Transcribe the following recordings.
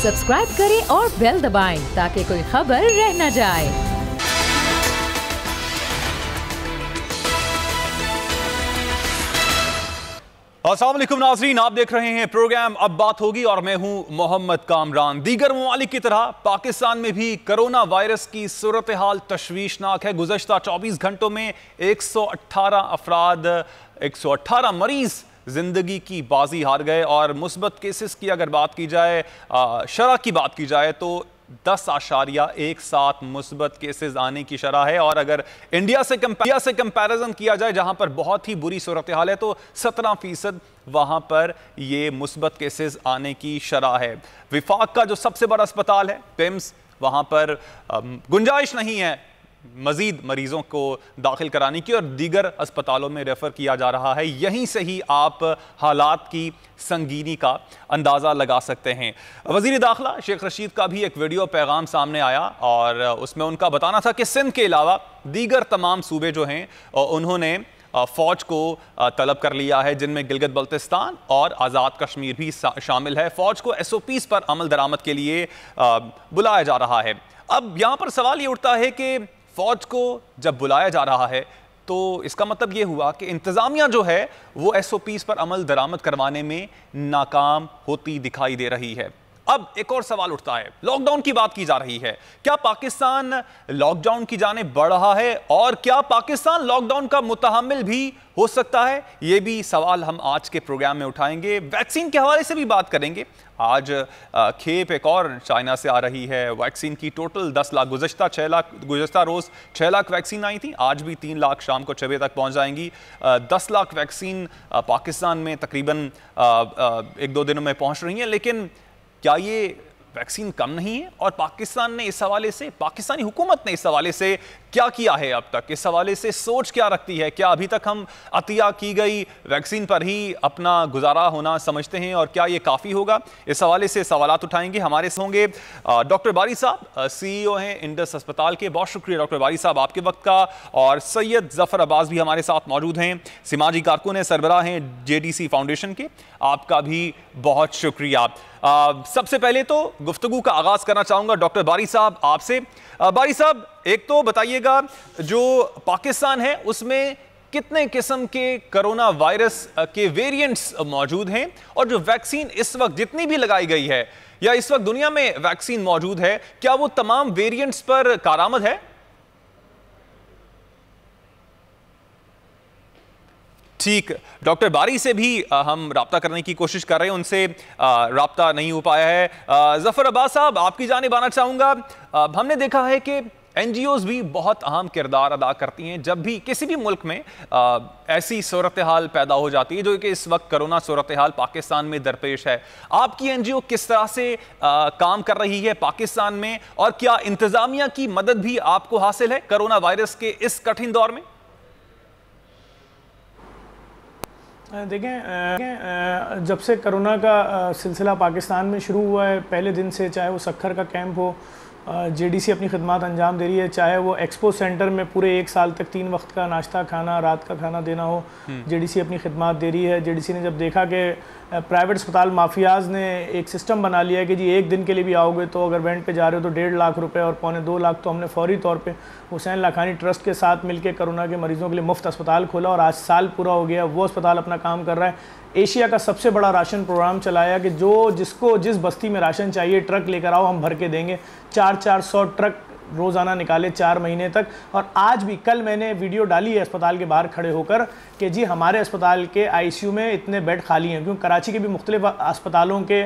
Subscribe करें और bell दबाएं ताकि कोई खबर रह न जाए। अस्सलाम वालेकुम नाज़रीन, आप देख रहे हैं प्रोग्राम अब बात होगी और मैं हूं मोहम्मद कामरान। दीगर ममालिक की तरह पाकिस्तान में भी कोरोना वायरस की सूरत हाल तशवीशनाक है। गुज़श्ता 24 घंटों में 118 मरीज जिंदगी की बाजी हार गए और मुस्बत केसेस की अगर बात की जाए, शरह की बात की जाए तो 10.17 मुस्बत केसेस आने की शरह है। और अगर इंडिया से कंपैरिजन किया जाए जहां पर बहुत ही बुरी सूरत हाल है तो 17% वहां पर ये मुस्बत केसेस आने की शरह है। विफाक का जो सबसे बड़ा अस्पताल है पिम्स, वहां पर गुंजाइश नहीं है मजीद मरीजों को दाखिल कराने की और दीगर अस्पतालों में रेफर किया जा रहा है। यहीं से ही आप हालात की संगीनी का अंदाज़ा लगा सकते हैं। वज़ीर दाखिला शेख रशीद का भी एक वीडियो पैगाम सामने आया और उसमें उनका बताना था कि सिंध के अलावा दीगर तमाम सूबे जो हैं उन्होंने फ़ौज को तलब कर लिया है, जिनमें गिलगित बल्तिस्तान और आज़ाद कश्मीर भी शामिल है। फ़ौज को SOPs पर अमल दरामद के लिए बुलाया जा रहा है। अब यहाँ पर सवाल ये उठता है कि फ़ौज को जब बुलाया जा रहा है तो इसका मतलब ये हुआ कि इंतज़ामिया जो है वो SOPs पर अमल दरामद करवाने में नाकाम होती दिखाई दे रही है। अब एक और सवाल उठता है, लॉकडाउन की बात की जा रही है, क्या पाकिस्तान लॉकडाउन की जानिब बढ़ रहा है और क्या पाकिस्तान लॉकडाउन का मुतहम्मिल भी हो सकता है? ये भी सवाल हम आज के प्रोग्राम में उठाएंगे। वैक्सीन के हवाले से भी बात करेंगे। आज खेप एक और चाइना से आ रही है। वैक्सीन की टोटल 10 लाख, गुज़श्ता रोज़ 6 लाख वैक्सीन आई थी, आज भी 3 लाख शाम को 6 बजे तक पहुंच जाएंगी। 10 लाख वैक्सीन पाकिस्तान में तकरीबन 1-2 दिनों में पहुंच रही हैं। लेकिन क्या ये वैक्सीन कम नहीं है? और पाकिस्तान ने इस हवाले से, पाकिस्तानी हुकूमत ने इस हवाले से क्या किया है अब तक? इस हवाले से सोच क्या रखती है? क्या अभी तक हम अतिया की गई वैक्सीन पर ही अपना गुजारा होना समझते हैं और क्या ये काफ़ी होगा? इस हवाले से सवालात उठाएंगे। हमारे से होंगे डॉक्टर बारी साहब, CEO हैं इंडस अस्पताल के। बहुत शुक्रिया डॉक्टर बारी साहब आपके वक्त का। और सैयद जफ़र अब्बास भी हमारे साथ मौजूद हैं, समाजी कारकुन हैं, सरबराह हैं JDC फाउंडेशन के। आपका भी बहुत शुक्रिया। सबसे पहले तो गुफ्तगू का आगाज़ करना चाहूँगा डॉक्टर बारी साहब आपसे। बारी साहब, एक तो बताइएगा जो पाकिस्तान है उसमें कितने किस्म के कोरोना वायरस के वेरिएंट्स मौजूद हैं और जो वैक्सीन इस वक्त जितनी भी लगाई गई है या इस वक्त दुनिया में वैक्सीन मौजूद है, क्या वो तमाम वेरिएंट्स पर कारआमद है? ठीक, डॉक्टर बारी से भी हम राब्ता करने की कोशिश कर रहे हैं, उनसे राब्ता नहीं हो पाया है। जफ़र अब्बास साहब, आपकी जानिब आना चाहूँगा। हमने देखा है कि NGOs भी बहुत अहम किरदार अदा करती हैं जब भी किसी भी मुल्क में ऐसी सूरत हाल पैदा हो जाती है जो कि इस वक्त कोरोना सूरत हाल पाकिस्तान में दरपेश है। आपकी NGO किस तरह से काम कर रही है पाकिस्तान में और क्या इंतज़ामिया की मदद भी आपको हासिल है कोरोना वायरस के इस कठिन दौर में? देखें, जब से कोरोना का सिलसिला पाकिस्तान में शुरू हुआ है, पहले दिन से, चाहे वो सक्खर का कैंप हो, JDC अपनी खिदमत अंजाम दे रही है, चाहे वो एक्सपो सेंटर में पूरे 1 साल तक 3 वक्त का नाश्ता खाना, रात का खाना देना हो, JDC अपनी खिदमत दे रही है। JDC ने जब देखा कि प्राइवेट अस्पताल माफियाज ने एक सिस्टम बना लिया है कि जी 1 दिन के लिए भी आओगे तो अगर रेंट पे जा रहे हो तो 1.5 लाख रुपए और 1.25 लाख, तो हमने फौरी तौर पे हुसैन लाखानी ट्रस्ट के साथ मिलकर कोरोना के मरीजों के लिए मुफ्त अस्पताल खोला और आज साल पूरा हो गया, वो अस्पताल अपना काम कर रहा है। एशिया का सबसे बड़ा राशन प्रोग्राम चलाया कि जिसको जिस बस्ती में राशन चाहिए ट्रक लेकर आओ, हम भर के देंगे। 400 ट्रक रोज़ाना निकाले 4 महीने तक। और आज भी, कल मैंने वीडियो डाली है अस्पताल के बाहर खड़े होकर कि जी हमारे अस्पताल के ICU में इतने बेड खाली हैं, क्योंकि कराची के भी मुख्तलिफ अस्पतालों के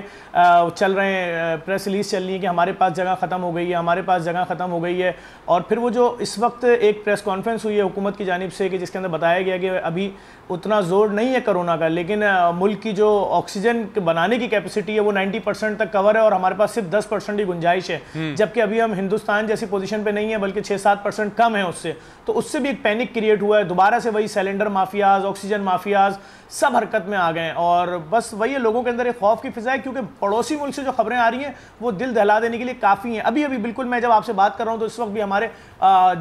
चल रहे हैं, प्रेस रिलीज चल रही है कि हमारे पास जगह ख़त्म हो गई है, हमारे पास जगह ख़त्म हो गई है। और फिर वो जो इस वक्त एक प्रेस कॉन्फ्रेंस हुई है हुकूमत की जानिब से कि जिसके अंदर बताया गया कि अभी उतना जोर नहीं है कोरोना का, लेकिन मुल्क की जो ऑक्सीजन बनाने की कैपेसिटी है वो 90% तक कवर है और हमारे पास सिर्फ 10% ही गुंजाइश है। जबकि अभी हम हिंदुस्तान जैसी पोजीशन पे नहीं है, बल्कि 6-7% कम है उससे, तो उससे भी एक पैनिक क्रिएट हुआ है। दोबारा से वही सिलेंडर माफियाज, ऑक्सीजन माफियाज सब हरकत में आ गए हैं और बस वही है, लोगों के अंदर एक खौफ की फिजा है, क्योंकि पड़ोसी मुल्क से जो खबरें आ रही हैं वो दिल दहला देने के लिए काफ़ी हैं। अभी अभी बिल्कुल मैं जब आपसे बात कर रहा हूं तो इस वक्त भी हमारे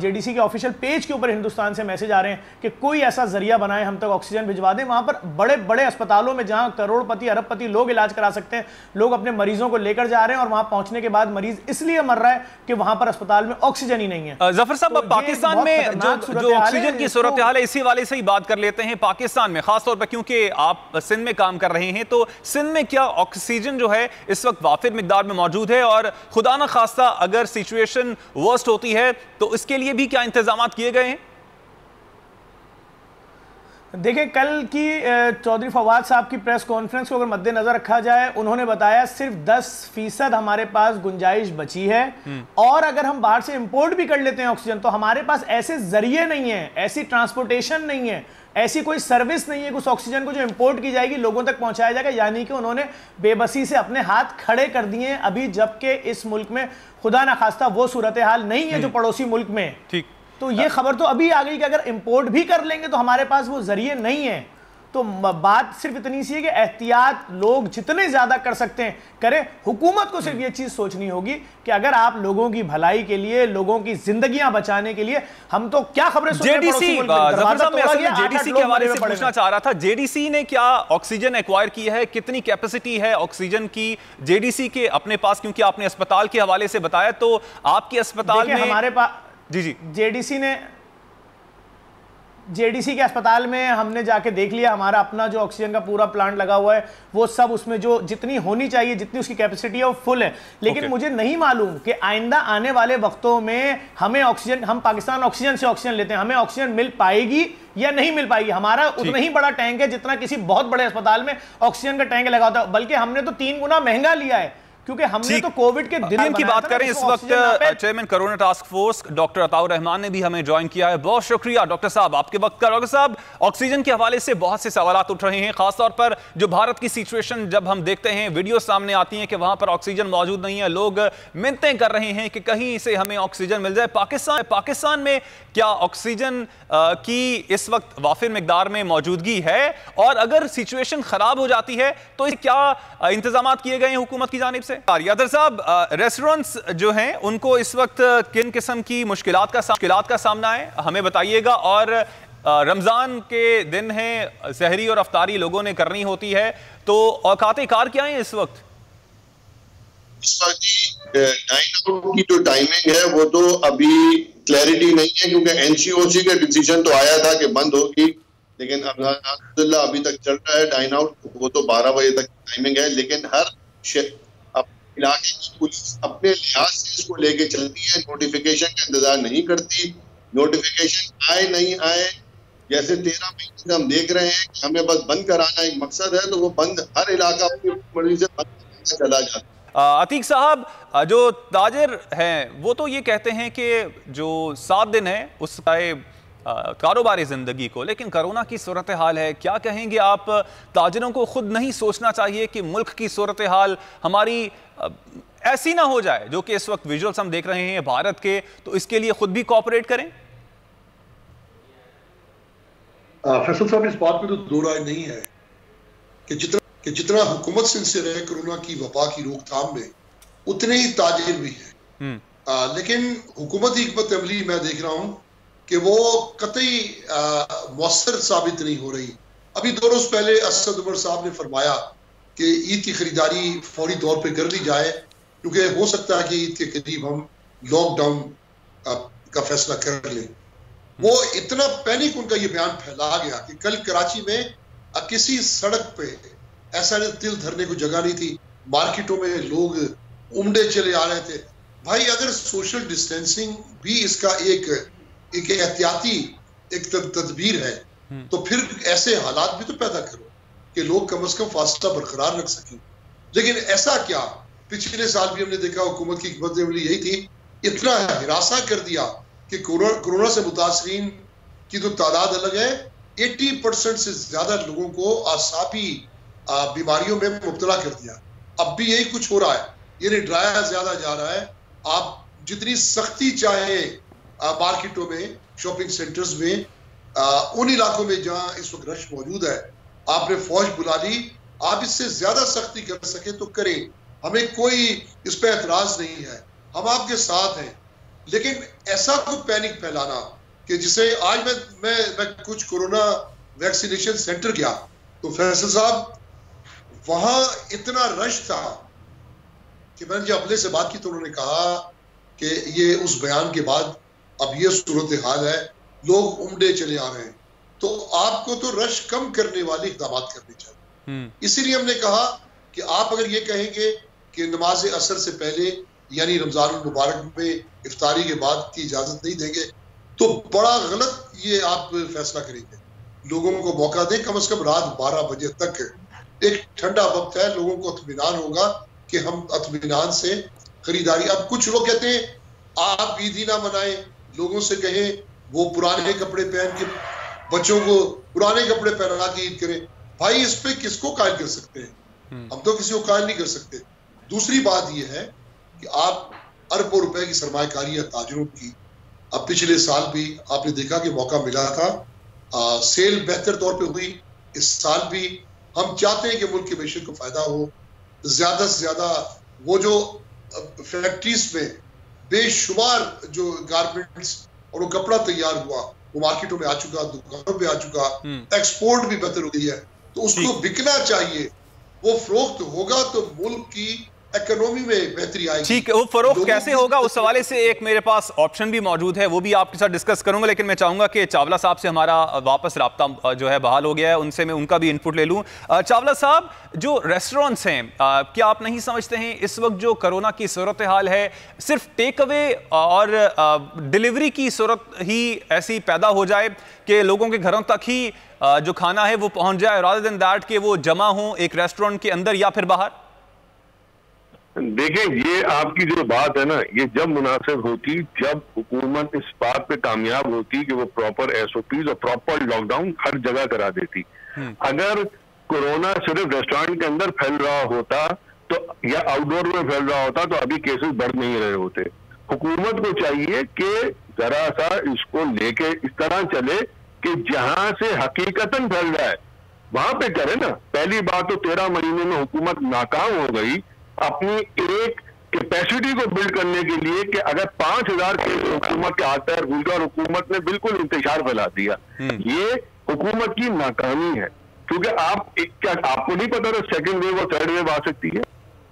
जेडीसी के ऑफिशियल पेज के ऊपर हिंदुस्तान से मैसेज आ रहे हैं कि कोई ऐसा जरिया बनाए हम तक ऑक्सीजन भिजवा दें। वहां पर बड़े बड़े अस्पतालों में जहां करोड़पति अरबपति लोग इलाज करा सकते हैं, लोग अपने मरीजों को लेकर जा रहे हैं और वहां पहुंचने के बाद मरीज इसलिए मर रहा है कि वहां पर अस्पताल में ऑक्सीजन ही नहीं है। जफर साहब, पाकिस्तान में जो ऑक्सीजन की सूरत हाल है, इसी वाले से ही बात कर लेते हैं। पाकिस्तान में खासतौर पर, क्योंकि आप सिंध में काम कर रहे हैं, तो सिंध में क्या ऑक्सीजन जो है इस वक्त वाफिर मिकदार में मौजूद है? और खुदा न खास्ता अगर सिचुएशन वर्स्ट होती है तो इसके लिए भी क्या इंतजाम किए गए हैं? देखिए, कल की चौधरी फवाद साहब की प्रेस कॉन्फ्रेंस को अगर मद्देनजर रखा जाए, उन्होंने बताया सिर्फ 10% हमारे पास गुंजाइश बची है और अगर हम बाहर से इंपोर्ट भी कर लेते हैं ऑक्सीजन तो हमारे पास ऐसे जरिए नहीं है, ऐसी ट्रांसपोर्टेशन नहीं है, ऐसी कोई सर्विस नहीं है उस ऑक्सीजन को जो इंपोर्ट की जाएगी लोगों तक पहुंचाया जाएगा। यानी कि उन्होंने बेबसी से अपने हाथ खड़े कर दिए हैं अभी, जबकि इस मुल्क में खुदा ना खास्ता वो सूरत हाल नहीं है जो पड़ोसी मुल्क में। ठीक, तो ये खबर तो अभी आ गई कि अगर इंपोर्ट भी कर लेंगे तो हमारे पास वो जरिए नहीं है। तो बात सिर्फ इतनी सी है कि एहतियात लोग जितने ज्यादा कर सकते हैं करें। हुकूमत को सिर्फ ये चीज सोचनी होगी कि अगर आप लोगों की भलाई के लिए, लोगों की जिंदगियां बचाने के लिए, हम तो क्या खबरें जेडीसी के हवाले से पूछना चाह रहा था, जेडीसी ने क्या ऑक्सीजन एक्वायर की है? कितनी कैपेसिटी है ऑक्सीजन की जेडीसी के अपने पास? क्योंकि आपने अस्पताल के हवाले से बताया, तो आपके अस्पताल में हमारे पास जी जेडीसी के अस्पताल में हमने जाके देख लिया, हमारा अपना जो ऑक्सीजन का पूरा प्लांट लगा हुआ है वो सब उसमें जो जितनी होनी चाहिए, जितनी उसकी कैपेसिटी है वो फुल है। लेकिन मुझे नहीं मालूम कि आइंदा आने वाले वक्तों में हमें ऑक्सीजन, हम पाकिस्तान ऑक्सीजन से ऑक्सीजन लेते हैं, हमें ऑक्सीजन मिल पाएगी या नहीं मिल पाएगी। हमारा उतना ही बड़ा टैंक है जितना किसी बहुत बड़े अस्पताल में ऑक्सीजन का टैंक लगा होता है, बल्कि हमने तो 3 गुना महंगा लिया है, क्योंकि हमने तो कोविड के दिन की बात करें। इस वक्त chairman corona task force doctor Ataur Rahman ने भी हमें ज्वाइन किया है। बहुत शुक्रिया डॉक्टर साहब आपके वक्त का। डॉक्टर साहब, ऑक्सीजन के हवाले से बहुत से सवालात उठ रहे हैं, खासतौर पर जो भारत की सिचुएशन जब हम देखते हैं, वीडियो सामने आती हैं कि वहां पर ऑक्सीजन मौजूद नहीं है, लोग मिन्नतें कर रहे हैं कि कहीं से हमें ऑक्सीजन मिल जाए। पाकिस्तान में क्या ऑक्सीजन की इस वक्त वाफिर मिकदार में मौजूदगी है? और अगर सिचुएशन खराब हो जाती है तो क्या इंतजाम किए गए हैं हुकूमत की जानिब से? यादर साहब, रेस्टोरेंट्स जो हैं उनको इस वक्त किन किस्म की मुश्किलात का सामना है, हमें बताइएगा। और रमजान के दिन हैं, सहरी और अफ्तारी लोगों ने करनी होती है, तो औकात कार क्या है इस वक्त? इस वक्त डाइन आउट की जो टाइमिंग है वो तो अभी क्लैरिटी नहीं है, क्योंकि एनसीओसी का डिसीजन तो आया था कि बंद होगी, लेकिन अल्हम्दुलिल्लाह अभी तक चल रहा है डाइन आउट। वो तो 12 बजे तक टाइमिंग है, लेकिन हर इलाके की पुलिस अपने लिहाज से इसको लेके चलती है, नोटिफिकेशन का इंतजार नहीं करती। नोटिफिकेशन आए नहीं आए, जैसे 13 महीने से हम देख रहे हैं कि हमें बस बंद कराना एक मकसद है, तो वो बंद हर इलाका अपनी मर्जी से बंद चला जाता है। अतीक साहब, जो ताजिर हैं वो तो ये कहते हैं कि जो 7 दिन है उसका कारोबारी जिंदगी को, लेकिन कोरोना की सूरत हाल है, क्या कहेंगे आप? ताजिरों को खुद नहीं सोचना चाहिए कि मुल्क की सूरत हाल हमारी ऐसी ना हो जाए जो कि इस वक्त विजुअल्स हम देख रहे हैं भारत के, तो इसके लिए खुद भी कोऑपरेट करें? फैसल साहब, इस बात में तो दो राय नहीं है कि जितना हुकूमत सिलसिले रहे कोरोना की वबा की रोकथाम में, उतने ही ताजिर भी हैं। लेकिन हुकूमती हिकमत अमली मैं देख रहा हूं कि वो कतई मौसर साबित नहीं हो रही। अभी 2 रोज पहले असद उमर साहब ने फरमाया कि ईद की खरीदारी फौरी तौर पे कर ली जाए, क्योंकि हो सकता है कि ईद के करीब हम लॉकडाउन का फैसला कर लें। वो इतना पैनिक उनका ये बयान फैला गया कि कल कराची में किसी सड़क पे ऐसा दिल धरने को जगह नहीं थी, मार्केटों में लोग उमड़े चले आ रहे थे। भाई, अगर सोशल डिस्टेंसिंग भी इसका एक एहतियाती एक तदबीर है, तो फिर ऐसे हालात भी तो पैदा करो कि लोग कम से कम फासला बरकरार रख सकें। लेकिन ऐसा क्या, पिछले साल भी हमने देखा हुकूमत की हिकमत अमली यही थी, इतना हिरासा कर दिया कि कोरोना से मुतासरीन की तो तादाद अलग है, 80% से ज्यादा लोगों को आसाबी बीमारियों में मुब्तला कर दिया। अब भी यही कुछ हो रहा है, यानी डराया ज्यादा जा रहा है। आप जितनी सख्ती चाहे मार्केटों में, शॉपिंग सेंटर्स में, उन इलाकों में जहां इस वक्त रश मौजूद है, आपने फौज बुला ली, आप इससे ज्यादा सख्ती कर सके तो करें, हमें कोई इस पे एतराज नहीं है, हम आपके साथ हैं। लेकिन ऐसा कुछ पैनिक फैलाना कि जिसे आज मैं कुछ कोरोना वैक्सीनेशन सेंटर गया तो फैसल साहब वहां इतना रश था कि मैंने जब अमले से बात की तो उन्होंने कहा कि ये उस बयान के बाद अब ये सूरत हाल है, लोग उमड़े चले आ रहे हैं, तो आपको तो रश कम करने वाले इक़दाम करने चाहिए। इसीलिए हमने कहा कि आप अगर ये कहेंगे कि नमाज असर से पहले यानी रमजान मुबारक में इफ्तारी के बाद की इजाजत नहीं देंगे तो बड़ा गलत ये आप फैसला करेंगे। लोगों को मौका दें, कम से कम रात 12 बजे तक, एक ठंडा वक्त है, लोगों को इत्मीनान होगा कि हम इत्मीनान से खरीदारी। अब कुछ लोग कहते हैं आप ईद ही ना मनाएं, लोगों से कहें वो पुराने कपड़े पहन के बच्चों को पुराने कपड़े पहना के ईद करें। भाई इस पे किसको कायल कर सकते हैं? हम तो किसी को कायल नहीं कर सकते। दूसरी बात यह है कि आप अरबों रुपए की सरमायाकारी है ताजरों की। अब पिछले साल भी आपने देखा कि मौका मिला था, सेल बेहतर तौर पे हुई, इस साल भी हम चाहते हैं कि मुल्क की मैशत को फायदा हो, ज्यादा से ज्यादा वो जो फैक्ट्रीज में बेशुमार जो गारमेंट्स और वो कपड़ा तैयार हुआ वो मार्केटों में आ चुका, दुकानों पे आ चुका, एक्सपोर्ट भी बेहतर हो गई है, तो उसको बिकना चाहिए, वो फरोख्त होगा तो मुल्क की इकोनॉमी में बेहतरी आएगी। ठीक है, वो फरोख्त कैसे होगा उस हवाले से एक मेरे पास ऑप्शन भी मौजूद है, वो भी आपके साथ डिस्कस करूंगा, लेकिन मैं चाहूंगा कि चावला साहब से हमारा वापस राब्ता जो है बहाल हो गया है, उनसे मैं उनका भी इनपुट ले लूं। चावला साहब, जो रेस्टोरेंट्स हैं, क्या आप नहीं समझते हैं इस वक्त जो कोरोना की सूरत हाल है, सिर्फ टेक अवे और डिलीवरी की सूरत ही ऐसी पैदा हो जाए कि लोगों के घरों तक ही जो खाना है वो पहुंच जाए, रादर देन दैट कि वो जमा हो एक रेस्टोरेंट के अंदर या फिर बाहर? देखिए, ये आपकी जो बात है ना, ये जब मुनासिब होती, जब हुकूमत इस बात पे कामयाब होती कि वो प्रॉपर SOPs और प्रॉपर लॉकडाउन हर जगह करा देती। अगर कोरोना सिर्फ रेस्टोरेंट के अंदर फैल रहा होता तो या आउटडोर में फैल रहा होता तो अभी केसेस बढ़ नहीं रहे होते। हुकूमत को चाहिए कि जरा सा इसको लेके इस तरह चले कि जहां से हकीकतन फैल रहा है वहां पे करे ना। पहली बात तो 13 महीने में हुकूमत नाकाम हो गई अपनी एक कैपेसिटी को बिल्ड करने के लिए कि अगर 5000 केस हुकूमत के हाथ पैर खुल गए और हुकूमत ने बिल्कुल इंतशार फैला दिया, ये हुकूमत की नाकामी है। क्योंकि क्या आपको नहीं पता था सेकंड वेव और थर्ड वेव आ सकती है?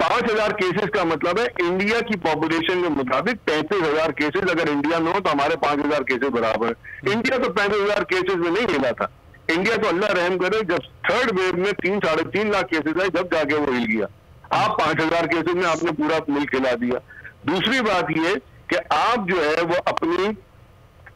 5000 केसेस का मतलब है इंडिया की पॉपुलेशन के मुताबिक 35,000 केसेस अगर इंडिया में हो तो हमारे 5000 केसेस बराबर है। इंडिया तो 35,000 केसेस में नहीं मिला था। इंडिया तो अल्लाह रहम करे जब थर्ड वेव में 3-3.5 लाख केसेस आए जब जाके वो हिल गया। आप 5000 केसेस में आपने पूरा मुल्क हिला दिया। दूसरी बात ये कि आप जो है वो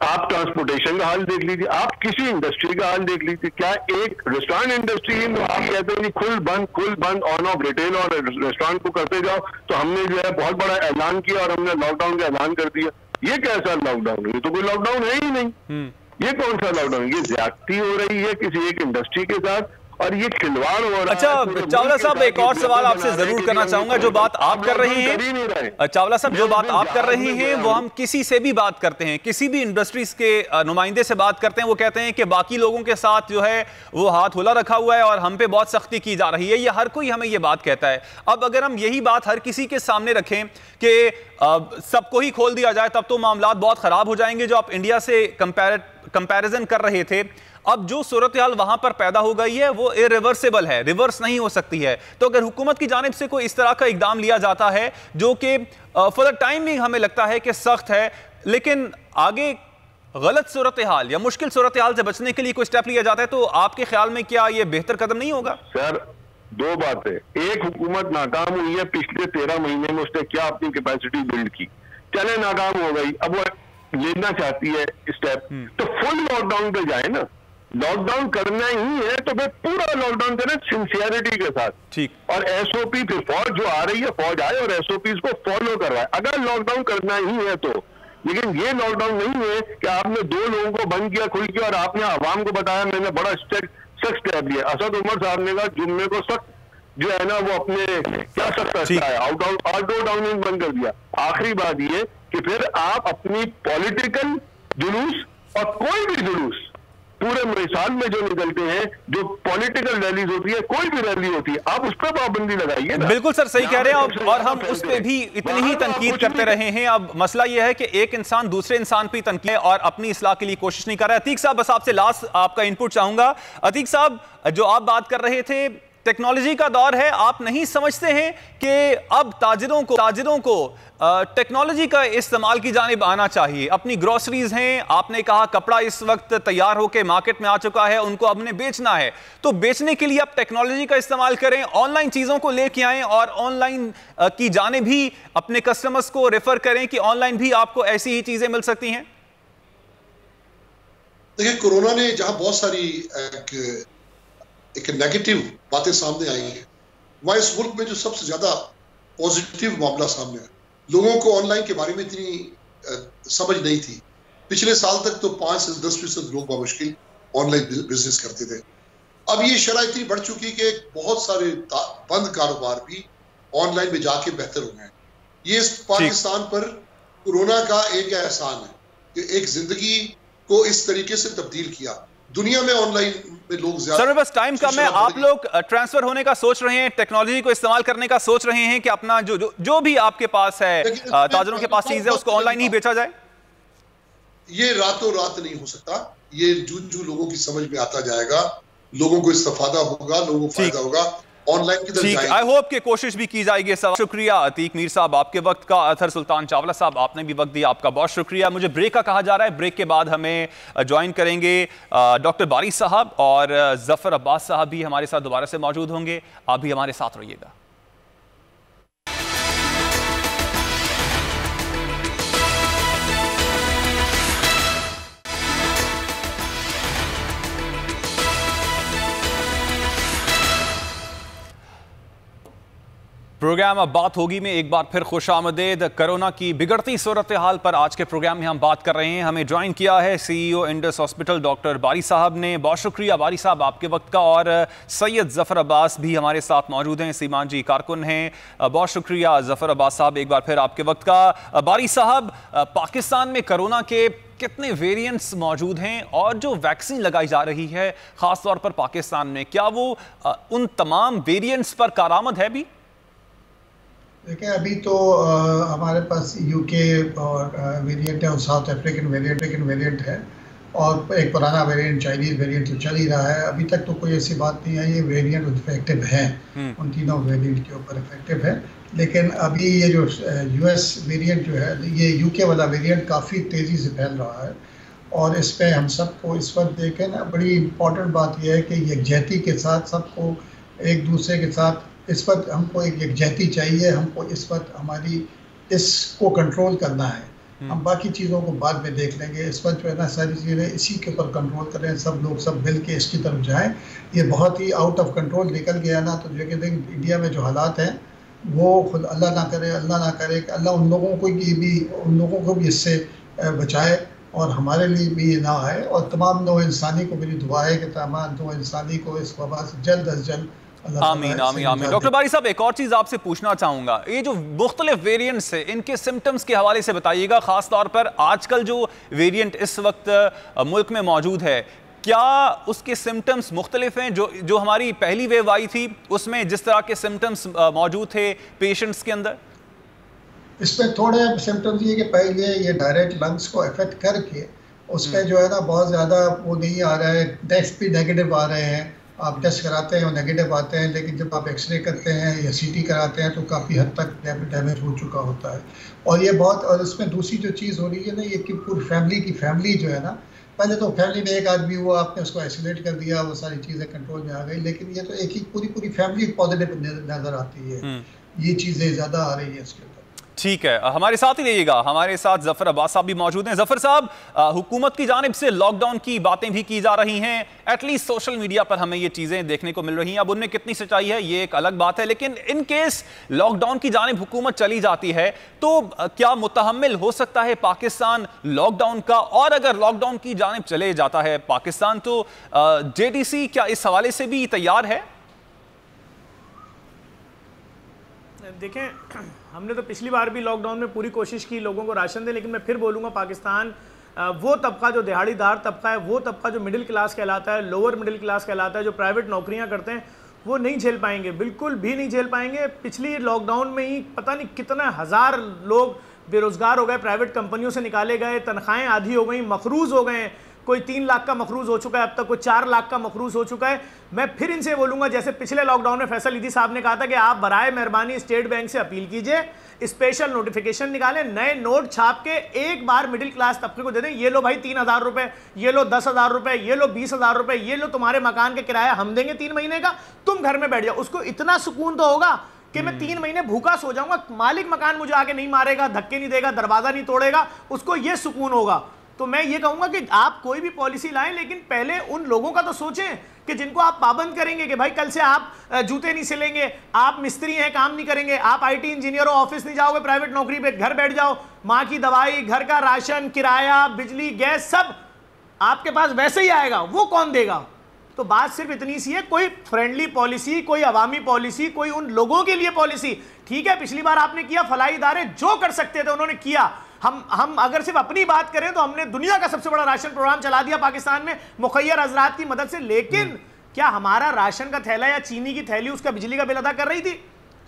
आप ट्रांसपोर्टेशन का हाल देख लीजिए, आप किसी इंडस्ट्री का हाल देख लीजिए। क्या एक रेस्टोरेंट इंडस्ट्री में आप कहते हैं खुल बंद ऑन ऑफ रिटेल और रेस्टोरेंट को करते जाओ, तो हमने जो है बहुत बड़ा ऐलान किया और हमने लॉकडाउन का ऐलान कर दिया। ये कैसा लॉकडाउन है? ये तो कोई लॉकडाउन है ही नहीं। ये कौन सा लॉकडाउन? ये ज्यादती हो रही है किसी एक इंडस्ट्री के साथ और ये खिलवाड़ हो रहा है। अच्छा चावला साहब, एक और सवाल आपसे जरूर करना चाहूंगा। जो बात आप कर रहे हैं चावला साहब, जो बात आप कर रहे हैं वो हम किसी से भी बात करते हैं, किसी भी इंडस्ट्रीज के नुमाइंदे से बात करते हैं, वो कहते हैं कि बाकी लोगों के साथ जो है वो हाथ खुला रखा हुआ है और हम पे बहुत सख्ती की जा रही है। ये हर कोई हमें ये बात कहता है। अब अगर हम यही बात हर किसी के सामने रखें कि सबको ही खोल दिया जाए तब तो मामलात बहुत खराब हो जाएंगे। जो आप इंडिया से कंपैरिजन कर रहे थे, अब जो सूरत हाल वहां पर पैदा हो गई है वो इरिवर्सिबल है, रिवर्स नहीं हो सकती है। तो अगर हुकूमत की जानिब से कोई इस तरह का इकदाम लिया जाता है जो कि फॉर द टाइमिंग हमें लगता है कि सख्त है, लेकिन आगे गलत सूरत हाल या मुश्किल सूरत हाल से बचने के लिए कोई स्टेप लिया जाता है, तो आपके ख्याल में क्या ये बेहतर कदम नहीं होगा? सर, दो बातें। एक, हुकूमत नाकाम हुई है पिछले 13 महीने में, उसने क्या अपनी कैपेसिटी बिल्ड की, चले नाकाम हो गई, अब वो लेना चाहती है स्टेप, तो फुल लॉकडाउन पे जाए ना। लॉकडाउन करना ही है तो फिर पूरा लॉकडाउन करें सिंसियरिटी के साथ। ठीक। और SOP फिर फौज जो आ रही है, फौज आए और SOPs को फॉलो करवाए अगर लॉकडाउन करना ही है तो। लेकिन ये लॉकडाउन नहीं है कि आपने 2 लोगों को बंद किया खुल किया और आपने आवाम को बताया मैंने बड़ा सख्त स्टेप लिया। असद उमर साहब ने कहा जुम्मे को सख्त जो है ना वो अपने क्या सकता है, आउटडोर डाउनलिंग बंद कर दिया। आखिरी बात ये कि फिर आप अपनी पॉलिटिकल जुलूस और कोई भी जुलूस पूरे मिसाल में जो निकलते हैं, जो पॉलिटिकल रैलीज होती है, कोई भी रैली होती है, आप उस पर पाबंदी लगाइए ना। बिल्कुल सर, सही कह रहे हैं, और हम उस पे भी इतनी ही तनकीद करते रहे हैं। अब मसला यह है कि एक इंसान दूसरे इंसान पे तनकीद और अपनी इस्लाह के लिए कोशिश नहीं कर रहा है। अतीक साहब, बस आपसे लास्ट आपका इनपुट चाहूंगा। अतीक साहब, जो आप बात कर रहे थे, टेक्नोलॉजी का दौर है, आप नहीं समझते हैं कि अब ताजिरों को टेक्नोलॉजी का इस्तेमाल की जानिब आना चाहिए? अपनी ग्रोसरीज हैं, आपने कहा कपड़ा इस वक्त तैयार होकर मार्केट में आ चुका है, उनको अपने बेचना है, तो बेचने के लिए आप टेक्नोलॉजी का इस्तेमाल करें, ऑनलाइन चीजों को लेके आएं और ऑनलाइन की जानिब भी अपने कस्टमर्स को रेफर करें कि ऑनलाइन भी आपको ऐसी ही चीजें मिल सकती हैं। देखिए, कोरोना ने जहां बहुत सारी एक नेगेटिव बातें सामने आई हैं, वहां इस मुल्क में जो सबसे ज्यादा पॉजिटिव मामला सामने आया, लोगों को ऑनलाइन के बारे में इतनी समझ नहीं थी। पिछले साल तक तो 5 से 10% लोग बामुश्किल ऑनलाइन बिजनेस करते थे। अब ये शरह इतनी बढ़ चुकी कि बहुत सारे बंद कारोबार भी ऑनलाइन में जाके बेहतर हो गए। ये इस पाकिस्तान पर कोरोना का एक एहसान है कि एक जिंदगी को इस तरीके से तब्दील किया। दुनिया में ऑनलाइन में लोग ज्यादा, सर बस टाइम कम है, आप लोग ट्रांसफर होने का सोच रहे हैं, टेक्नोलॉजी को इस्तेमाल करने का सोच रहे हैं कि अपना जो भी आपके पास है, ताजरों के पास चीज है, उसको ऑनलाइन ही बेचा जाए? ये रातों रात नहीं हो सकता। ये जूं लोगों की समझ में आता जाएगा, लोगों को इस्तेफादा होगा, लोगों को फायदा होगा, ऑनलाइन की तरफ जाएंगे। आई होप कि कोशिश भी की जाएगी। शुक्रिया अतीक मीर साहब आपके वक्त का। अतहर सुल्तान चावला साहब, आपने भी वक्त दिया, आपका बहुत शुक्रिया। मुझे ब्रेक का कहा जा रहा है, ब्रेक के बाद हमें ज्वाइन करेंगे डॉक्टर बारी साहब और जफर अब्बास साहब भी हमारे साथ दोबारा से मौजूद होंगे। आप भी हमारे साथ रहिएगा। प्रोग्राम अब बात होगी में एक बार फिर खुशामदीद। कोरोना की बिगड़ती सूरत हाल पर आज के प्रोग्राम में हम बात कर रहे हैं। हमें ज्वाइन किया है सीईओ इंडस हॉस्पिटल डॉक्टर बारी साहब ने। बहुत शुक्रिया बारी साहब आपके वक्त का। और सैयद जफर अब्बास भी हमारे साथ मौजूद हैं, सीमांजी कारकुन हैं। बहुत शुक्रिया जफर अब्बास साहब एक बार फिर आपके वक्त का। बारी साहब, पाकिस्तान में कोरोना के कितने वेरिएंट्स मौजूद हैं और जो वैक्सीन लगाई जा रही है ख़ास तौर पर पाकिस्तान में, क्या वो उन तमाम वेरिएंट्स पर कारआमद है भी? देखिए, अभी तो हमारे पास यूके और वेरिएंट है और साउथ अफ्रीकन वेरिएंट है और एक पुराना वेरिएंट चाइनीज़ वेरिएंट तो चल ही रहा है। अभी तक तो कोई ऐसी बात नहीं है, ये वेरिएंट इफेक्टिव है, उन तीनों वेरिएंट के ऊपर इफेक्टिव है। लेकिन अभी ये जो यूएस वेरिएंट जो है, ये यूके वाला वेरिएंट काफ़ी तेज़ी से फैल रहा है और इस पर हम सबको इस वक्त देखें ना, बड़ी इम्पॉर्टेंट बात यह है कि यकजहती के साथ सबको एक दूसरे के साथ इस वक्त हमको एक यकजहती चाहिए। हमको इस वक्त हमारी इसको कंट्रोल करना है, हम बाकी चीज़ों को बाद में देख लेंगे। इस वक्त जो है ना, सारी चीज़ें इसी के ऊपर कंट्रोल करें, सब लोग सब मिल के इसकी तरफ जाएं। ये बहुत ही आउट ऑफ कंट्रोल निकल गया ना, तो जो कहते हैं इंडिया में जो हालात हैं वो खुद अल्लाह ना करे कि अल्लाह उन लोगों को भी इससे बचाए और हमारे लिए भी ये ना आए। और तमाम नौ इंसानी को मेरी दुआ है कि तमाम नौ इंसानी को इस वबा से जल्द अज जल्द आमीन आमीन आमीन। डॉक्टर बारी साहब, एक और चीज़ आपसे पूछना चाहूँगा, ये जो मुख्तलिफ वेरिएंट्स है इनके सिम्टम्स के हवाले से बताइएगा। ख़ास तौर पर आजकल जो वेरिएंट इस वक्त मुल्क में मौजूद है, क्या उसके सिम्टम्स मुख्तलिफ हैं? जो हमारी पहली वेव आई थी उसमें जिस तरह के सिम्टम्स मौजूद थे पेशेंट्स के अंदर, इसमें थोड़े सिम्टम्स ये कि पहले ये डायरेक्ट लंग्स को अफेक्ट करके उसमें जो है ना बहुत ज़्यादा वो नहीं आ रहा है, टेस्ट भी नेगेटिव आ रहे हैं। आप टेस्ट कराते हैं और नेगेटिव आते हैं, लेकिन जब आप एक्सरे करते हैं या सीटी कराते हैं तो काफ़ी हद तक डैमेज हो चुका होता है। और ये बहुत, और इसमें दूसरी जो चीज़ हो रही है ना, ये कि पूरी फैमिली जो है ना, पहले तो फैमिली में एक आदमी हुआ, आपने उसको आइसोलेट कर दिया, वो सारी चीज़ें कंट्रोल में आ गई, लेकिन ये तो एक ही पूरी फैमिली पॉजिटिव नज़र आती है। ये चीज़ें ज़्यादा आ रही है इसके ऊपर। ठीक है, हमारे साथ ही रहिएगा। हमारे साथ जफर अब्बास साहब भी मौजूद हैं। जफर साहब, हुकूमत की जानिब से लॉकडाउन की बातें भी की जा रही हैं, एटलीस्ट सोशल मीडिया पर हमें ये चीज़ें देखने को मिल रही हैं। अब उनमें कितनी सच्चाई है ये एक अलग बात है, लेकिन इन केस लॉकडाउन की जानिब हुकूमत चली जाती है तो क्या मुतहम्मिल हो सकता है पाकिस्तान लॉकडाउन का? और अगर लॉकडाउन की जानिब चले जाता है पाकिस्तान तो JDC क्या इस हवाले से भी तैयार है? देखें, हमने तो पिछली बार भी लॉकडाउन में पूरी कोशिश की लोगों को राशन दे, लेकिन मैं फिर बोलूँगा पाकिस्तान वो तबका जो दिहाड़ीदार तबका है, वो तबका जो मिडिल क्लास कहलाता है, लोअर मिडिल क्लास कहलाता है, जो प्राइवेट नौकरियां करते हैं, वो नहीं झेल पाएंगे, बिल्कुल भी नहीं झेल पाएंगे। पिछली लॉकडाउन में ही पता नहीं कितना हज़ार लोग बेरोज़गार हो गए, प्राइवेट कंपनियों से निकाले गए, तनख्वाहें आधी हो गई, मखरूज हो गए। कोई 3 लाख का मखरूज हो चुका है अब तक, कोई 4 लाख का मखरूज हो चुका है। मैं फिर इनसे बोलूँगा, जैसे पिछले लॉकडाउन में फैसल ईदी साहब ने कहा था कि आप बराए मेहरबानी स्टेट बैंक से अपील कीजिए, स्पेशल नोटिफिकेशन निकालें, नए नोट छाप के एक बार मिडिल क्लास तबके को दे दें। ये लो भाई 3,000 रुपए, ये लो 10,000 रुपए, ये लो 20,000 रुपए, ये लो तुम्हारे मकान का किराया हम देंगे 3 महीने का, तुम घर में बैठ जाओ। उसको इतना सुकून तो होगा कि मैं 3 महीने भूखा सो जाऊंगा, मालिक मकान मुझे आके नहीं मारेगा, धक्के नहीं देगा, दरवाजा नहीं तोड़ेगा, उसको ये सुकून होगा। तो मैं ये कहूंगा कि आप कोई भी पॉलिसी लाएं, लेकिन पहले उन लोगों का तो सोचें कि जिनको आप पाबंद करेंगे कि भाई कल से आप जूते नहीं सिलेंगे, आप मिस्त्री हैं काम नहीं करेंगे, आप आईटी इंजीनियर हो ऑफिस नहीं जाओगे, प्राइवेट नौकरी पे घर बैठ जाओ, माँ की दवाई, घर का राशन, किराया, बिजली, गैस सब आपके पास वैसे ही आएगा, वो कौन देगा? तो बात सिर्फ इतनी सी है, कोई फ्रेंडली पॉलिसी, कोई अवामी पॉलिसी, कोई उन लोगों के लिए पॉलिसी। ठीक है, पिछली बार आपने किया, फलाही इदारे जो कर सकते थे उन्होंने किया। हम अगर सिर्फ अपनी बात करें तो हमने दुनिया का सबसे बड़ा राशन प्रोग्राम चला दिया पाकिस्तान में मुखैयर हजरात की मदद से, लेकिन क्या हमारा राशन का थैला या चीनी की थैली उसका बिजली का बिल अदा कर रही थी?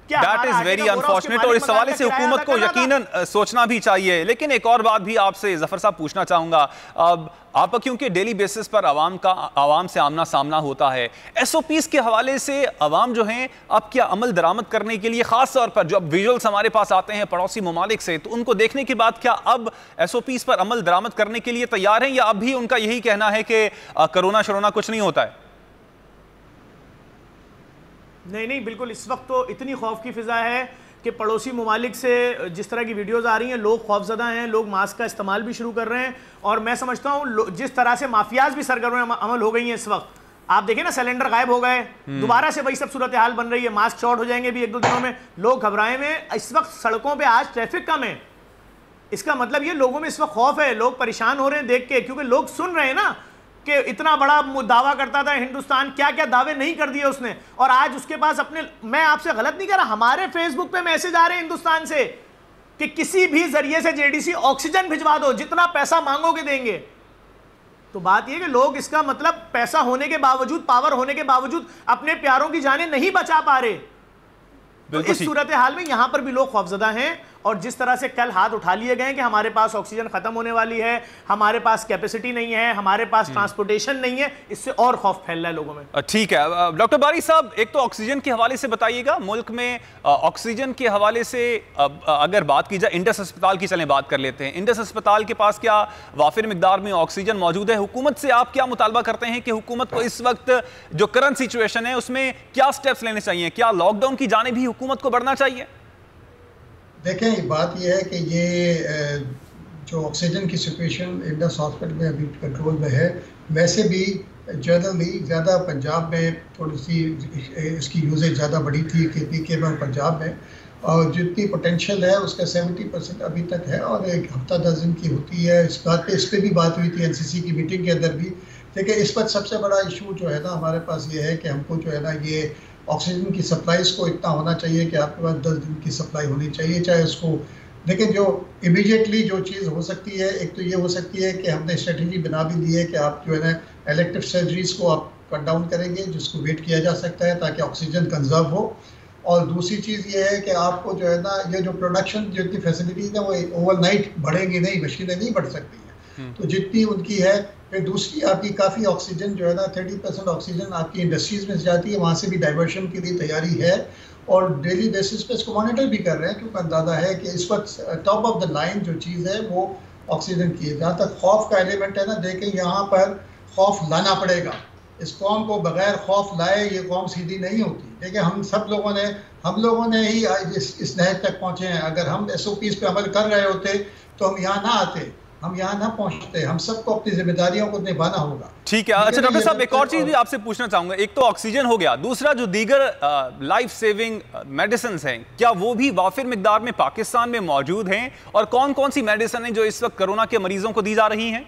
That is very unfortunate और इस हवाले से हुकूमत को यकीनन सोचना भी चाहिए। लेकिन एक और बात भी आपसे जफर साहब पूछना चाहूंगा, अब आप क्योंकि डेली बेसिस पर आवाम से आमना सामना होता है, SOPs के हवाले से आवाम जो हैं अब क्या अमल दरामद करने के लिए, खास तौर पर जो अब विजुअल्स हमारे पास आते हैं पड़ोसी ममालिक से, तो उनको देखने के बाद क्या अब SOPs पर अमल दरामद करने के लिए तैयार हैं, या अब भी उनका यही कहना है कि कोरोना शरोना कुछ नहीं होता है? नहीं, बिल्कुल इस वक्त तो इतनी खौफ की फिजा है कि पड़ोसी ममालिक से जिस तरह की वीडियोस आ रही हैं, लोग खौफजदा हैं, लोग मास्क का इस्तेमाल भी शुरू कर रहे हैं। और मैं समझता हूँ जिस तरह से माफियाज भी सरगर्म अमल हो गई हैं इस वक्त, आप देखें ना, सिलेंडर गायब हो गए, दोबारा से वही सब सूरत हाल बन रही है, मास्क शॉर्ट हो जाएंगे भी 1-2 दिनों में, लोग घबराए में। इस वक्त सड़कों पर आज ट्रैफिक कम है, इसका मतलब ये लोगों में इस वक्त खौफ है, लोग परेशान हो रहे हैं देख के, क्योंकि लोग सुन रहे हैं ना कि इतना बड़ा दावा करता था हिंदुस्तान, क्या क्या दावे नहीं कर दिए उसने, और आज उसके पास अपने, मैं आपसे गलत नहीं कह रहा, हमारे फेसबुक पे मैसेज आ रहे हैं हिंदुस्तान से कि किसी भी जरिए से JDC ऑक्सीजन भिजवा दो, जितना पैसा मांगोगे देंगे। तो बात यह कि लोग इसका मतलब पैसा होने के बावजूद, पावर होने के बावजूद अपने प्यारों की जानें नहीं बचा पा रहे। तो इस सूरत हाल में यहां पर भी लोग खौफजदा हैं, और जिस तरह से कल हाथ उठा लिए गए कि हमारे पास ऑक्सीजन खत्म होने वाली है, हमारे पास कैपेसिटी नहीं है, हमारे पास ट्रांसपोर्टेशन नहीं है, इससे और खौफ फैल रहा है लोगों में। ठीक है डॉक्टर बारी साहब, एक तो ऑक्सीजन के हवाले से बताइएगा, मुल्क में ऑक्सीजन के हवाले से अगर बात की जाए, इंडस अस्पताल की चलें बात कर लेते हैं, इंडस अस्पताल के पास क्या वाफिर मिकदार में ऑक्सीजन मौजूद है? हुकूमत से आप क्या मुतालबा करते हैं कि हुकूमत को इस वक्त जो करंट सिचुएशन है उसमें क्या स्टेप्स लेने चाहिए? क्या लॉकडाउन की जानिब भी हुकूमत को बढ़ना चाहिए? देखें, बात यह है कि ये जो ऑक्सीजन की सिचुएशन इंडस हॉस्पिटल में अभी कंट्रोल में है, वैसे भी जनरली ज़्यादा पंजाब में थोड़ी सी इसकी यूजेज ज़्यादा बढ़ी थी KPK में और पंजाब में, और जितनी पोटेंशियल है उसका 70% अभी तक है, और एक हफ्ता 10 दिन की होती है। इस पर भी बात हुई थी NCC की मीटिंग के अंदर भी। देखिए, इस पर सबसे बड़ा इशू जो है ना हमारे पास ये है कि हमको जो है ना ये ऑक्सीजन की सप्लाईज को इतना होना चाहिए कि आपके पास 10 दिन की सप्लाई होनी चाहिए, चाहे उसको। लेकिन जो इमीडिएटली जो चीज़ हो सकती है, एक तो ये हो सकती है कि हमने स्ट्रेटजी बना भी ली है कि आप जो है ना इलेक्टिव सर्जरीज को आप कट डाउन करेंगे, जिसको वेट किया जा सकता है ताकि ऑक्सीजन कंजर्व हो। और दूसरी चीज़ ये है कि आपको जो है ना ये जो प्रोडक्शन जितनी फैसिलिटीज है वो ओवरनाइट बढ़ेंगी नहीं, मशीनें नहीं बढ़ सकती हैं, तो जितनी उनकी है। फिर दूसरी आपकी काफ़ी ऑक्सीजन जो है ना 30% ऑक्सीजन आपकी इंडस्ट्रीज़ में जाती है, वहाँ से भी डाइवर्शन के लिए तैयारी है, और डेली बेसिस पे इसको मॉनिटर भी कर रहे हैं, क्योंकि अंदाज़ा है कि इस वक्त टॉप ऑफ द लाइन जो चीज़ है वो ऑक्सीजन की है। जहाँ तक खौफ का एलिमेंट है ना, देखें यहाँ पर खौफ लाना पड़ेगा, इस कौम को बगैर खौफ लाए ये कौम सीधी नहीं होती। देखिए, हम लोगों ने ही इस नहज तक पहुँचे हैं। अगर हम SOPs पे अमल कर रहे होते तो हम यहाँ ना आते, हम यहाँ ना पहुंचते। हम सबको अपनी जिम्मेदारियों को निभाना होगा। ठीक है। अच्छा डॉक्टर साहब, एक और चीज भी आपसे पूछना चाहूंगा, एक तो ऑक्सीजन हो गया, दूसरा जो दीगर लाइफ सेविंग मेडिसिन हैं, क्या वो भी वाफिर मिकदार में पाकिस्तान में मौजूद हैं, और कौन कौन सी मेडिसिन हैं जो इस वक्त कोरोना के मरीजों को दी जा रही हैं?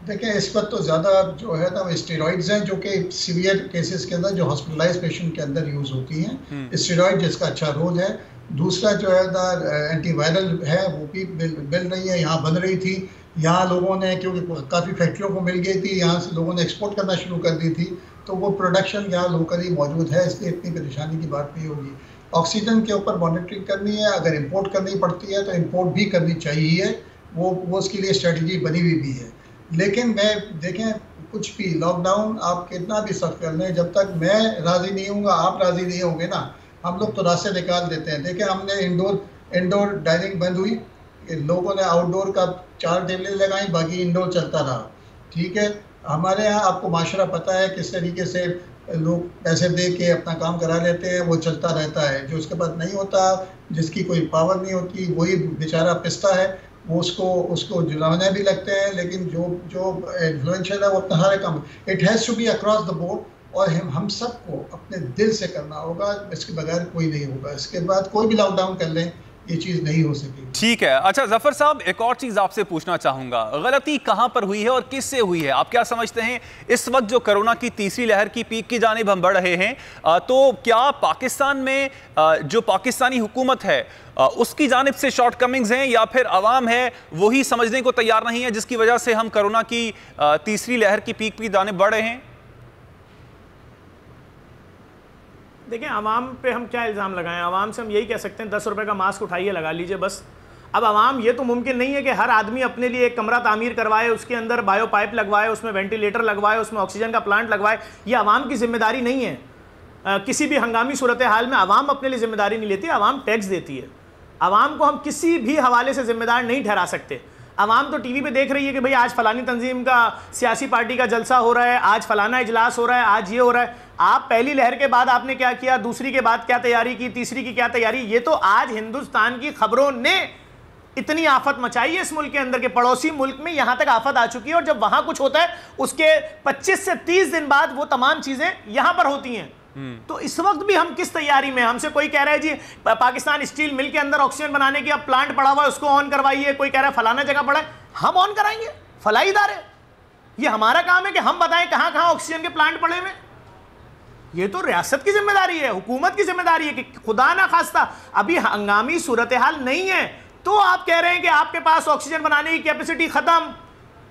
देखें, इस वक्त तो ज़्यादा जो है ना वो स्टेरॉइड्स हैं, जो कि सीवियर केसेस के अंदर, जो हॉस्पिटलाइज पेशेंट के अंदर यूज़ होती हैं। स्टेरॉइड जिसका अच्छा रोल है। दूसरा जो है ना एंटीवायरल है, वो भी मिल रही है, यहाँ बन रही थी। यहाँ लोगों ने, क्योंकि काफ़ी फैक्ट्रियों को मिल गई थी, यहाँ से लोगों ने एक्सपोर्ट करना शुरू कर दी थी, तो वो प्रोडक्शन यहाँ लोकली मौजूद है, इसलिए इतनी परेशानी की बात नहीं होगी। ऑक्सीजन के ऊपर मॉनिटरिंग करनी है, अगर इंपोर्ट करनी पड़ती है तो इंपोर्ट भी करनी चाहिए, वो उसके लिए स्ट्रेटजी बनी हुई भी है। लेकिन मैं देखें, कुछ भी लॉकडाउन आप कितना भी सख्त कर लें, जब तक मैं राज़ी नहीं हूँगा, आप राज़ी नहीं होंगे ना, हम लोग तो रास्ते निकाल देते हैं। देखें, हमने इंडोर डाइनिंग बंद हुई, लोगों ने आउटडोर का 4 टेबलें लगाई, बाकी इंडोर चलता रहा। ठीक है, हमारे यहाँ आपको माशरा पता है किस तरीके से लोग पैसे दे के अपना काम करा लेते हैं, वो चलता रहता है। जो उसके पास नहीं होता, जिसकी कोई पावर नहीं होती, वही बेचारा पिसता है, वो उसको जुर्माने भी लगते हैं। लेकिन जो इन्फ्लुएंशियल है वो अपना सारे काम, it has to be across the board, और हम सबको अपने दिल से करना होगा, इसके बगैर कोई नहीं होगा। इसके बाद कोई भी लॉकडाउन कर लें, ये चीज़ नहीं हो सकेगी। ठीक है। अच्छा जफर साहब, एक और चीज़ आपसे पूछना चाहूँगा, गलती कहाँ पर हुई है और किससे हुई है? आप क्या समझते हैं इस वक्त जो कोरोना की तीसरी लहर की पीक की जानिब हम बढ़ रहे हैं, तो क्या पाकिस्तान में जो पाकिस्तानी हुकूमत है उसकी जानिब से शॉर्टकमिंग्स हैं, या फिर अवाम है वही समझने को तैयार नहीं है, जिसकी वजह से हम कोरोना की तीसरी लहर की पीक की जानिब बढ़ रहे हैं? देखिए, आवाम पे हम क्या इल्ज़ाम लगाएं? आवाम से हम यही कह सकते हैं 10 रुपए का मास्क उठाइए, लगा लीजिए बस। अब आवाम, ये तो मुमकिन नहीं है कि हर आदमी अपने लिए एक कमरा तामीर करवाए, उसके अंदर बायो पाइप लगवाए, उसमें वेंटिलेटर लगवाए, उसमें ऑक्सीजन का प्लांट लगवाए। ये आवाम की जिम्मेदारी नहीं है। किसी भी हंगामी सूरत हाल में आवाम अपने लिए जिम्मेदारी नहीं लेती, आवाम टैक्स देती है। आवाम को हम किसी भी हवाले से जिम्मेदार नहीं ठहरा सकते। आवाम तो टीवी पे देख रही है कि भाई आज फलानी तंजीम का, सियासी पार्टी का जलसा हो रहा है, आज फलाना इजलास हो रहा है, आज ये हो रहा है। आप पहली लहर के बाद आपने क्या किया, दूसरी के बाद क्या तैयारी की, तीसरी की क्या तैयारी? ये तो आज हिंदुस्तान की खबरों ने इतनी आफत मचाई है इस मुल्क के अंदर के पड़ोसी मुल्क में यहां तक आफत आ चुकी है, और जब वहां कुछ होता है उसके 25 से 30 दिन बाद वो तमाम चीजें यहां पर होती हैं। तो इस वक्त भी हम किस तैयारी में? हमसे कोई कह रहा है जी पाकिस्तान स्टील मिल के अंदर ऑक्सीजन बनाने की अब प्लांट पड़ा हुआ है, उसको ऑन करवाइए। कोई कह रहा है फलाना जगह पड़ा है, हम ऑन कराएंगे? फलाई इदारे, ये हमारा काम है कि हम बताएं कहां कहां ऑक्सीजन के प्लांट पड़े हुए? ये तो रियासत की जिम्मेदारी है, हुकूमत की जिम्मेदारी है कि खुदा ना खास्ता अभी हंगामी सूरत हाल नहीं है तो आप कह रहे हैं कि आपके पास ऑक्सीजन बनाने की कैपेसिटी खत्म,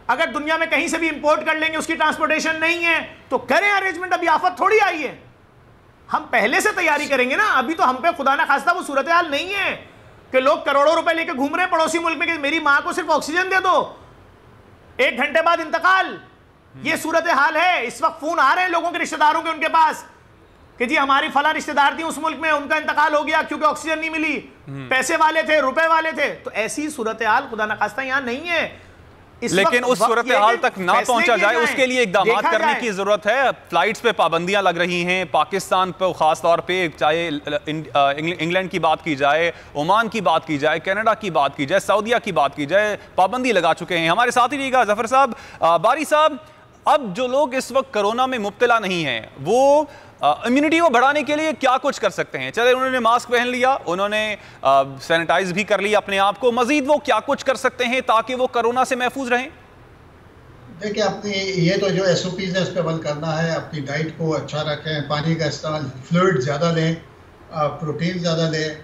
अगर दुनिया में कहीं से भी इंपोर्ट कर लेंगे, उसकी ट्रांसपोर्टेशन नहीं है तो करें अरेंजमेंट। अभी आफत थोड़ी आई है, हम पहले से तैयारी करेंगे ना। अभी तो हम पे खुदा ना खास्ता वो सूरत हाल नहीं है कि लोग करोड़ों रुपए लेके घूम रहे हैं पड़ोसी मुल्क में कि मेरी मां को सिर्फ ऑक्सीजन दे दो, 1 घंटे बाद इंतकाल। ये सूरत हाल है। इस वक्त फोन आ रहे हैं लोगों के रिश्तेदारों के उनके पास कि जी हमारी फला रिश्तेदार थी उस मुल्क में, उनका इंतकाल हो गया क्योंकि ऑक्सीजन नहीं मिली, पैसे वाले थे, रुपए वाले थे। तो ऐसी सूरत हाल खुदा ना खास्ता यहां नहीं है। लेकिन उस सूरत हाल तक ना पहुंचा जाए उसके लिए इकदाम करने की जरूरत है। फ्लाइट्स पे पाबंदियां लग रही हैं पाकिस्तान पर, खास तौर पे, चाहे इंग्लैंड की बात की जाए, ओमान की बात की जाए, कनाडा की बात की जाए, सऊदीया की बात की जाए, पाबंदी लगा चुके हैं। हमारे साथ ही रहिएगा जफर साहब। बारी साहब, अब जो लोग इस वक्त कोरोना में मुब्तला नहीं हैं वो इम्यूनिटी को बढ़ाने के लिए क्या कुछ कर सकते हैं? चले उन्होंने मास्क पहन लिया, उन्होंने सैनिटाइज भी कर लिया अपने आप को, मजीद वो क्या कुछ कर सकते हैं ताकि वो कोरोना से महफूज रहें? देखिए, अपनी ये तो जो SOPs है उस पर अमल करना है। अपनी डाइट को अच्छा रखें, पानी का इस्तेमाल, फ्लूइड ज़्यादा लें, प्रोटीन ज़्यादा लें,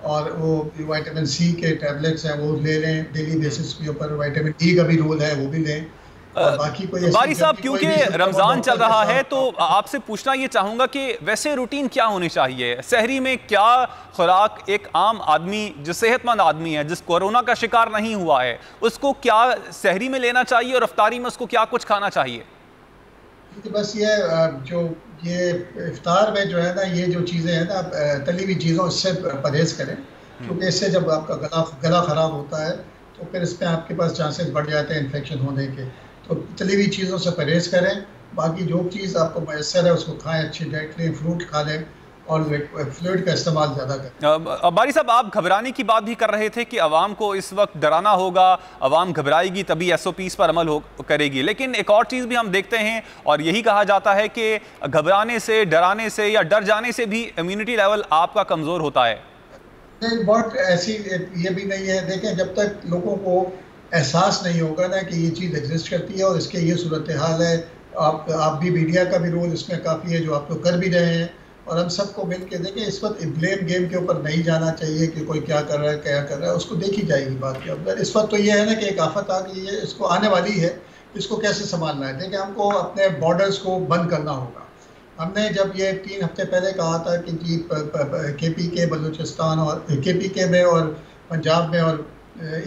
और वो विटामिन C के टैबलेट्स हैं वो ले लें डेली बेसिस के ऊपर। विटामिन D का भी रोल है, वो भी लें। बारी साहब, क्योंकि रमजान चल रहा है तो आपसे पूछना ये चाहूंगा कि वैसे रूटीन क्या होनी चाहिए? सहरी में क्या खुराक एक आम आदमी जो सेहतमंद आदमी है, जिस कोरोना का शिकार नहीं हुआ है, उसको क्या सहरी में लेना चाहिए और इफ्तारी में उसको क्या कुछ खाना चाहिए? बस ये इफ्तार में जो है ना, ये जो चीज़ें हैं ना, तली हुई चीज़ों इससे परहेज करें, क्योंकि इससे जब आपका गला ख़राब होता है तो फिर इसमें आपके पास चांसेस बढ़ जाते हैं इन्फेक्शन होने के। तो तली हुई चीज़ों से परहेज करें, बाकी जो चीज़ आपको मैसर है उसको खाएं, अच्छी डाइट लें, फ्रूट खा लें और फ्लूइड का इस्तेमाल ज़्यादा करें। बारी साहब, आप घबराने की बात भी कर रहे थे कि अवाम को इस वक्त डराना होगा, अवाम घबराएगी तभी SOPs पर अमल करेगी। लेकिन एक और चीज़ भी हम देखते हैं और यही कहा जाता है कि घबराने से, डराने से या डर जाने से भी इम्यूनिटी लेवल आपका कमज़ोर होता है। नहीं, बहुत ऐसी ये भी नहीं है। देखें, जब तक लोगों को एहसास नहीं होगा ना कि ये चीज़ एग्जिस्ट करती है और इसके ये सूरत हाल है। आप भी, मीडिया का भी रोल इसमें काफ़ी है जो आप लोग कर भी रहे हैं, और हम सबको मिल के देखें। इस वक्त ब्लेम गेम के ऊपर नहीं जाना चाहिए कि कोई क्या कर रहा है क्या कर रहा है, उसको देखी जाएगी बात के अंदर। इस वक्त तो ये है ना कि एक आफत आ गई है, इसको आने वाली है, इसको कैसे संभालना है। देखिए, हमको अपने बॉर्डर्स को बंद करना होगा। हमने जब ये 3 हफ्ते पहले कहा था कि जी KPK बलूचिस्तान और KPK में और पंजाब में और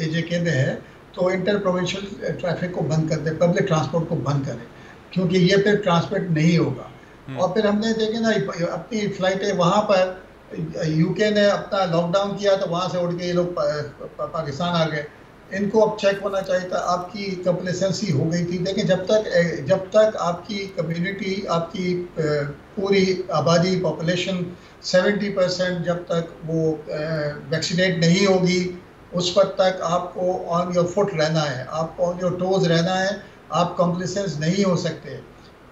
AJK में है, तो इंटर प्रोविंशियल ट्रैफिक को बंद कर दें, पब्लिक ट्रांसपोर्ट को बंद करें, क्योंकि ये फिर ट्रांसपोर्ट नहीं होगा। और फिर हमने देखे ना अपनी फ्लाइटें वहाँ पर UK ने अपना लॉकडाउन किया तो वहाँ से उड़ के ये लोग पाकिस्तान आ गए। इनको अब चेक होना चाहिए था, आपकी कंप्लेसेंसी हो गई थी। देखें, जब तक आपकी कम्युनिटी, आपकी पूरी आबादी, पॉपुलेशन 70% जब तक वो वैक्सीनेट नहीं होगी, उस वक्त तक आपको ऑन योर फुट रहना है, आपको ऑन योर टोज रहना है, आप कॉम्प्लिसेंस नहीं हो सकते।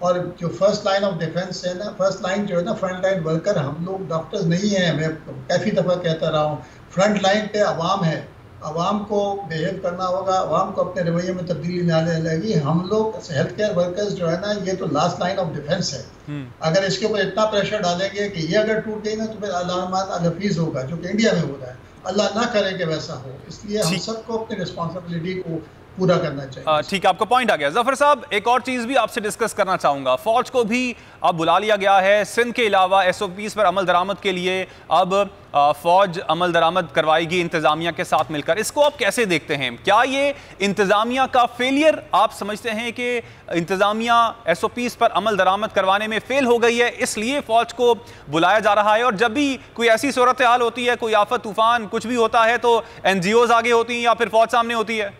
और जो फर्स्ट लाइन ऑफ डिफेंस है ना, फर्स्ट लाइन जो है ना, फ्रंट लाइन वर्कर, हम लोग डॉक्टर्स नहीं हैं, मैं काफ़ी दफ़ा कहता रहा हूँ, फ्रंट लाइन पे आवाम है। आवाम को बिहेव करना होगा, आवाम को अपने रवैये में तब्दीली लाने लगी। हम लोग हेल्थ केयर वर्कर्स जो है ना, ये तो लास्ट लाइन ऑफ डिफेंस है। अगर इसके ऊपर इतना प्रेशर डालेंगे कि ये अगर टूट गई ना, तो फिर अलामात अलफीज होगा, जो कि इंडिया में हो रहा है। अल्लाह ना करे कि वैसा हो, इसलिए हम सबको अपनी रिस्पॉन्सिबिलिटी को पूरा करना चाहिए। ठीक है, आपका पॉइंट आ गया। जफर साहब, एक और चीज़ भी आपसे डिस्कस करना चाहूँगा। फौज को भी अब बुला लिया गया है। सिंध के अलावा SOPs पर अमल दरामद के लिए अब फौज अमल दरामद करवाएगी इंतज़ामिया के साथ मिलकर। इसको आप कैसे देखते हैं? क्या ये इंतज़ामिया का फेलियर आप समझते हैं कि इंतज़ामिया SOPs पर अमल दरामद करवाने में फेल हो गई है, इसलिए फ़ौज को बुलाया जा रहा है? और जब भी कोई ऐसी सूरत हाल होती है, कोई आफत तूफ़ान कुछ भी होता है, तो NGOs आगे होती हैं या फिर फ़ौज सामने होती है?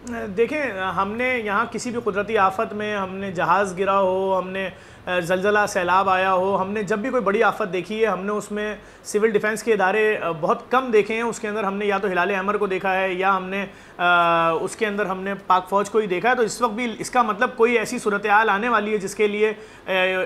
देखें, हमने यहाँ किसी भी कुदरती आफत में, हमने जहाज़ गिरा हो, हमने ज़लज़ला, सैलाब आया हो, हमने जब भी कोई बड़ी आफत देखी है, हमने उसमें सिविल डिफेंस के इदारे बहुत कम देखे हैं। उसके अंदर हमने या तो हिलाल अहमर को देखा है, या हमने उसके अंदर हमने पाक फ़ौज को ही देखा है। तो इस वक्त भी इसका मतलब कोई ऐसी सूरत हाल आने वाली है जिसके लिए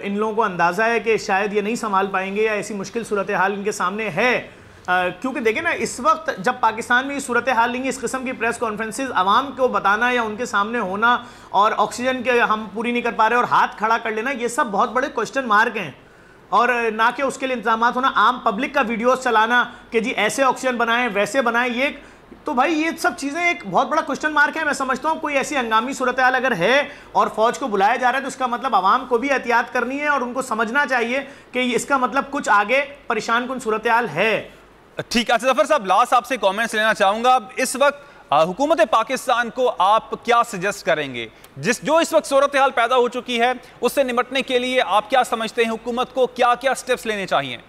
इन लोगों को अंदाज़ा है कि शायद ये नहीं संभाल पाएंगे, या ऐसी मुश्किल सूरत हाल इनके सामने है। क्योंकि देखें ना, इस वक्त जब पाकिस्तान में ये सूरत हाल नहीं है, इस किस्म की प्रेस कॉन्फ्रेंसेस आवाम को बताना या उनके सामने होना, और ऑक्सीजन के हम पूरी नहीं कर पा रहे और हाथ खड़ा कर लेना, ये सब बहुत बड़े क्वेश्चन मार्क हैं। और ना कि उसके लिए इंतजाम होना, आम पब्लिक का वीडियोस चलाना कि जी ऐसे ऑक्सीजन बनाएं, वैसे बनाएं, ये तो भाई ये सब चीज़ें एक बहुत बड़ा क्वेश्चन मार्क है। मैं समझता हूँ कोई ऐसी हंगामी सूरत हाल अगर है और फौज को बुलाया जा रहा है, तो इसका मतलब आवाम को भी एहतियात करनी है और उनको समझना चाहिए कि इसका मतलब कुछ आगे परेशान कुन सूरत हाल है। ठीक है जफर साहब, लास्ट आपसे कमेंट्स लेना चाहूंगा। इस वक्त हुकूमत पाकिस्तान को आप क्या सजेस्ट करेंगे? जो इस वक्त सूरत हाल पैदा हो चुकी है, उससे निपटने के लिए आप क्या समझते हैं हुकूमत को क्या क्या स्टेप्स लेने चाहिए?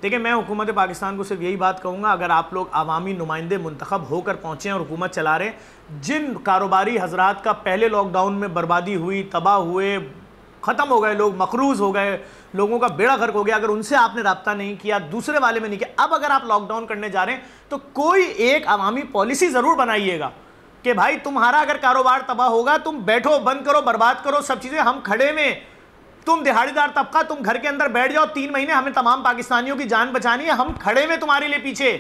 देखिए, मैं हुकूमत पाकिस्तान को सिर्फ यही बात कहूँगा, अगर आप लोग अवामी नुमाइंदे मुंतखब होकर पहुँचे हैं और हुकूमत चला रहे हैं, जिन कारोबारी हजरात का पहले लॉकडाउन में बर्बादी हुई, तबाह हुए, ख़त्म हो गए, लोग मकरूज हो गए, लोगों का बेड़ा गर्क हो गया, अगर उनसे आपने रब्ता नहीं किया, दूसरे वाले में नहीं किया, अब अगर आप लॉकडाउन करने जा रहे हैं तो कोई एक अवामी पॉलिसी ज़रूर बनाइएगा कि भाई तुम्हारा अगर कारोबार तबाह होगा, तुम बैठो, बंद करो, बर्बाद करो सब चीज़ें, हम खड़े में, तुम दिहाड़ीदार तबका, तुम घर के अंदर बैठ जाओ 3 महीने, हमें तमाम पाकिस्तानियों की जान बचानी है, हम खड़े में तुम्हारे लिए पीछे।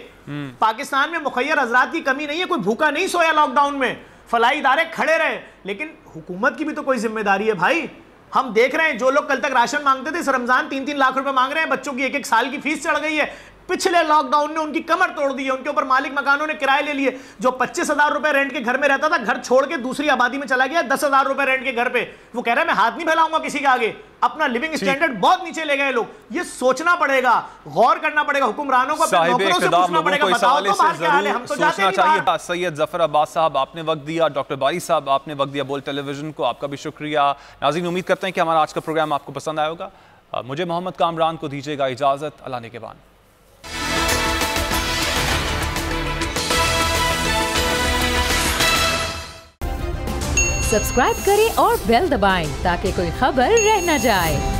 पाकिस्तान में मुखैर हजरात की कमी नहीं है, कोई भूखा नहीं सोया लॉकडाउन में, फलाई इदारे खड़े रहे, लेकिन हुकूमत की भी तो कोई जिम्मेदारी है भाई। हम देख रहे हैं जो लोग कल तक राशन मांगते थे, इस रमजान 3-3 लाख रुपए मांग रहे हैं, बच्चों की 1-1 साल की फीस चढ़ गई है। पिछले लॉकडाउन ने उनकी कमर तोड़ दी है, उनके ऊपर मालिक मकानों ने किराए ले लिए। जो 25,000 रुपए रेंट के घर में रहता था, घर छोड़ के दूसरी आबादी में चला गया 10,000 रुपए रेंट के घर पे, वो कह रहा है मैं हाथ नहीं फैलाऊंगा किसी के आगे। अपना लिविंग स्टैंडर्ड बहुत नीचे ले गए लोग। ये सोचना पड़ेगा, गौर करना पड़ेगा, हुक्मरानों को, अपने नौकरों से पूछना पड़ेगा, बताओ तो बाहर क्या हाल है, हम तो जाते नहीं बाहर। सैयद जफर अब्बास साहब, आपने वक्त दिया, डॉक्टर बारी साहब, आपने वक्त दिया बोल टेलीविजन को, आपका भी शुक्रिया। नाज़रीन, उम्मीद करते हैं कि हमारा आज का प्रोग्राम आपको पसंद आया होगा। मुझे मोहम्मद कामरान को दीजिएगा इजाजत। अल्लाह निगहबान। सब्सक्राइब करें और बेल दबाएं ताकि कोई खबर रह न जाए।